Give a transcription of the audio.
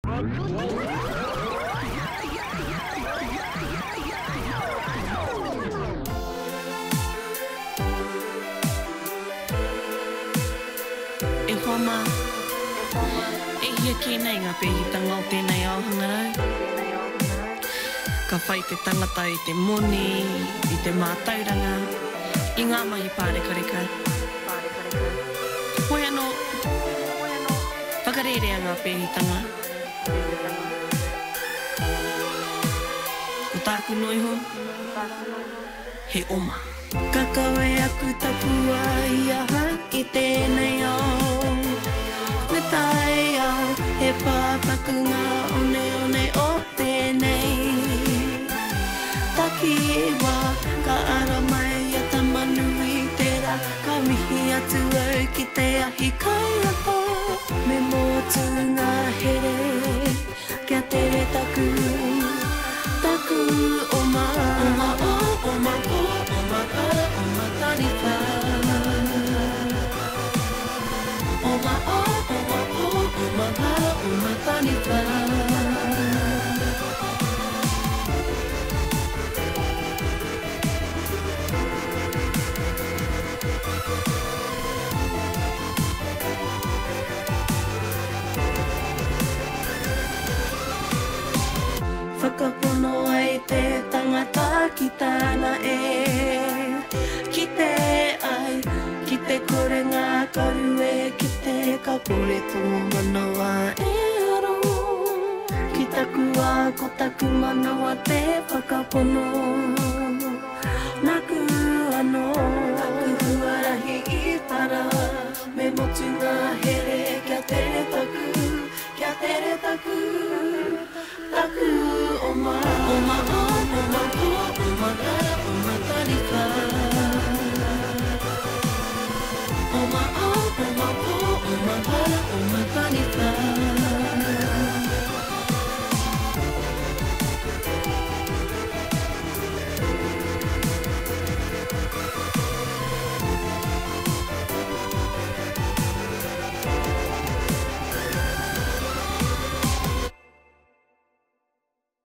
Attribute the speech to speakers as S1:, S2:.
S1: E whama, e hia ki nei ngā pēhitanga o tēnei ao hangarau. Ka whai te tangata i te moni, i te mātauranga, i ngā mahi pārekareka. Hoi anō, whakarerea ngā pēhitanga. Ko tāku noiho, he oma. Kakawe aku tapua i aha i tēnei ao. Me tae ao, he pāpaku ngā one one o tēnei. Taki e wā, ka ara mai a ta manu i tērā. Ka mihi atu au ki te ahi kai ako. Me motu ngā here, kia tere taku. Taku oma, oma o, oma o, oma para, oma taripa. Oma o, oma o, oma para, oma taripa. Whakapono ai te tangata ki tāna e. Ki te ai, ki te kore ngā karu e. Ki te kapore tō manawa e aro. Ki taku a ko taku manawa te whakapono. Naku anō, taku huarahi i para. Me motu ngā here kia tere taku, kia tere taku. Taku oma, oma o.